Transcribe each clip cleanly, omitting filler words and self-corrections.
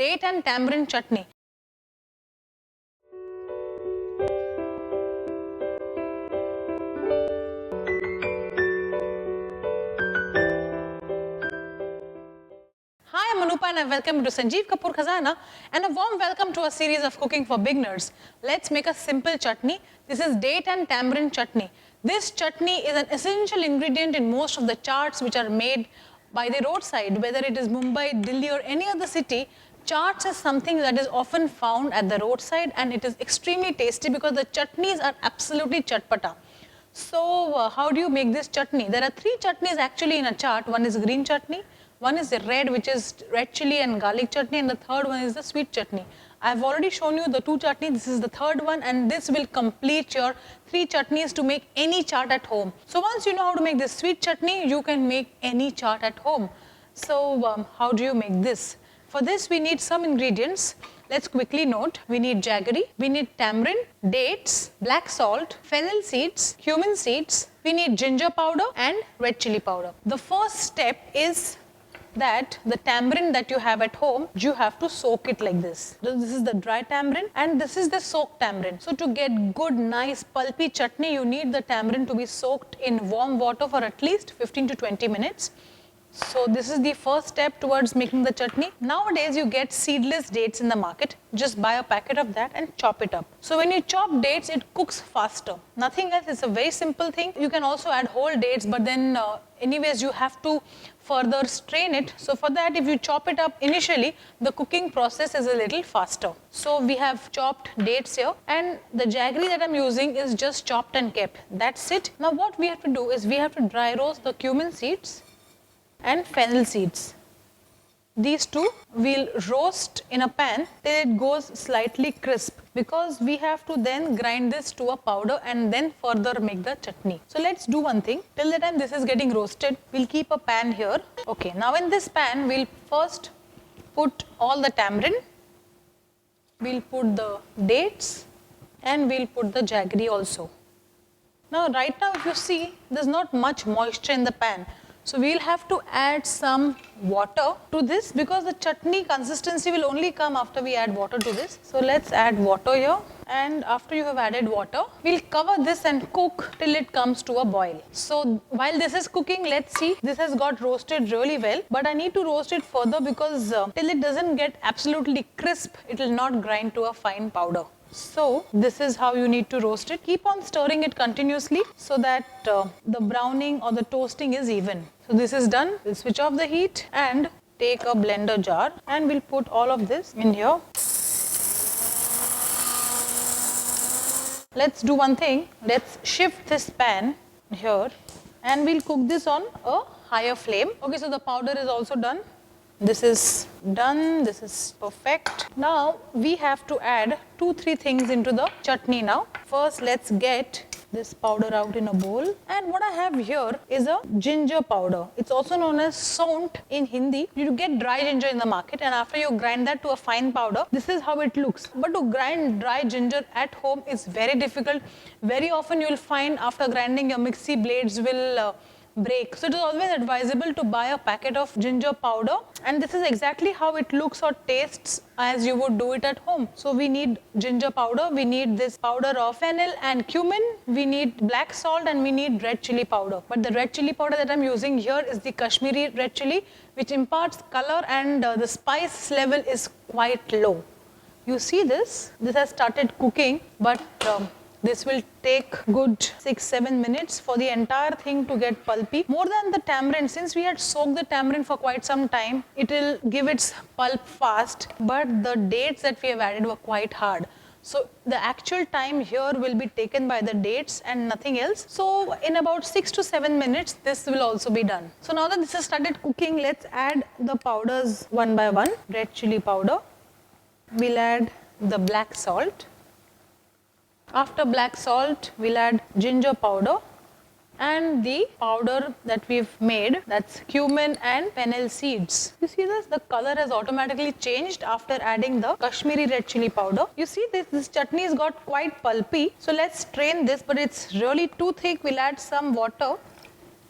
date and tamarind chutney. Hi, I'm Anupa and welcome to Sanjeev Kapoor Khazana and a warm welcome to a series of cooking for beginners. Let's make a simple chutney. This is date and tamarind chutney. This chutney is an essential ingredient in most of the chaats which are made by the roadside, whether it is Mumbai, Delhi or any other city. Chaats is something that is often found at the roadside and it is extremely tasty because the chutneys are absolutely chatpata. So how do you make this chutney? There are three chutneys actually in a chaat. One is green chutney, one is the red, which is red chili and garlic chutney, and the third one is the sweet chutney. I've already shown you the two chutneys. This is the third one, and this will complete your three chutneys to make any chaat at home. So once you know how to make this sweet chutney, you can make any chaat at home. So how do you make this? For this, we need some ingredients. Let's quickly note. We need jaggery, we need tamarind, dates, black salt, fennel seeds, cumin seeds. We need ginger powder and red chili powder. The first step is that the tamarind that you have at home, you have to soak it like this. This is the dry tamarind and this is the soaked tamarind. So to get good, nice, pulpy chutney, you need the tamarind to be soaked in warm water for at least 15 to 20 minutes. So this is the first step towards making the chutney. Nowadays you get seedless dates in the market. Just buy a packet of that and chop it up. So when you chop dates, it cooks faster. Nothing else, it's a very simple thing. You can also add whole dates, but then anyways you have to further strain it. So for that, if you chop it up initially, the cooking process is a little faster. So we have chopped dates here and the jaggery that I'm using is just chopped and kept. That's it. Now what we have to do is we have to dry roast the cumin seeds and fennel seeds. These two we'll roast in a pan till it goes slightly crisp because we have to then grind this to a powder and then further make the chutney. So let's do one thing. Till the time this is getting roasted, we'll keep a pan here. Okay, now in this pan we'll first put all the tamarind, we'll put the dates and we'll put the jaggery also. Now right now if you see, there's not much moisture in the pan. So we'll have to add some water to this because the chutney consistency will only come after we add water to this. So let's add water here, and after you have added water, we'll cover this and cook till it comes to a boil. So while this is cooking, let's see, this has got roasted really well, but I need to roast it further because till it doesn't get absolutely crisp, it will not grind to a fine powder. So this is how you need to roast it. Keep on stirring it continuously so that the browning or the toasting is even. So this is done. We'll switch off the heat and take a blender jar and we'll put all of this in here. Let's do one thing. Let's shift this pan here and we'll cook this on a higher flame. Okay, so the powder is also done. This is done, this is perfect. Now we have to add 2-3 things into the chutney now. First let's get this powder out in a bowl, and what I have here is a ginger powder. It's also known as saunt in Hindi. You get dry ginger in the market and after you grind that to a fine powder, this is how it looks. But to grind dry ginger at home is very difficult. Very often you will find after grinding your mixie blades will break. So it is always advisable to buy a packet of ginger powder, and this is exactly how it looks or tastes as you would do it at home. So we need ginger powder, we need this powder of fennel and cumin, we need black salt and we need red chili powder. But the red chili powder that I'm using here is the Kashmiri red chili, which imparts color and the spice level is quite low. You see this has started cooking, but this will take good 6-7 minutes for the entire thing to get pulpy. More than the tamarind, since we had soaked the tamarind for quite some time, it will give its pulp fast, but the dates that we have added were quite hard. So the actual time here will be taken by the dates and nothing else. So in about 6 to 7 minutes, this will also be done. So now that this has started cooking, let's add the powders one by one. Red chili powder. We'll add the black salt. After black salt, we'll add ginger powder and the powder that we've made, that's cumin and fennel seeds. You see this? The color has automatically changed after adding the Kashmiri red chili powder. You see this chutney has got quite pulpy. So let's strain this, but it's really too thick. We'll add some water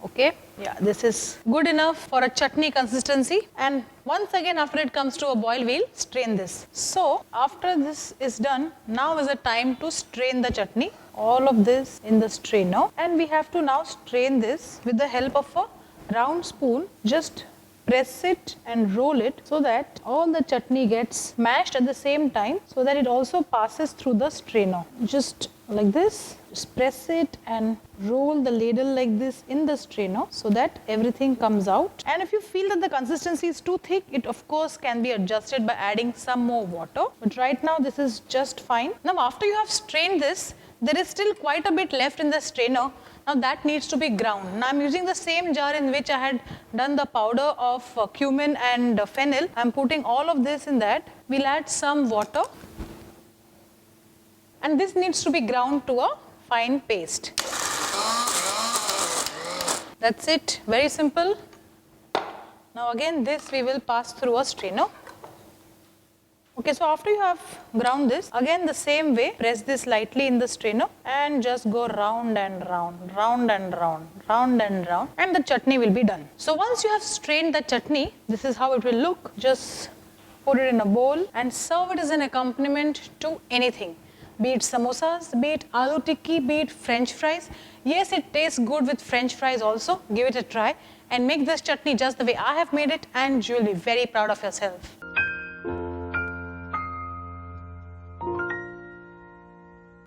Okay, yeah, this is good enough for a chutney consistency. And once again, after it comes to a boil, we'll strain this. So after this is done, now is the time to strain the chutney. All of this in the strainer, and we have to now strain this with the help of a round spoon. Just press it and roll it so that all the chutney gets mashed at the same time, so that it also passes through the strainer. Just like this, just press it and roll the ladle like this in the strainer so that everything comes out. And if you feel that the consistency is too thick, it of course can be adjusted by adding some more water. But right now this is just fine. Now after you have strained this, there is still quite a bit left in the strainer. Now that needs to be ground. Now I'm using the same jar in which I had done the powder of cumin and fennel. I'm putting all of this in that. We'll add some water. And this needs to be ground to a fine paste. That's it, very simple. Now again this we will pass through a strainer. Okay, so after you have ground this, again the same way, press this lightly in the strainer and just go round and round, round and round, round and round, and the chutney will be done. So once you have strained the chutney, this is how it will look. Just put it in a bowl and serve it as an accompaniment to anything. Be it samosas, be it aloo tikki, be it french fries. Yes, it tastes good with french fries also. Give it a try and make this chutney just the way I have made it, and you will be very proud of yourself.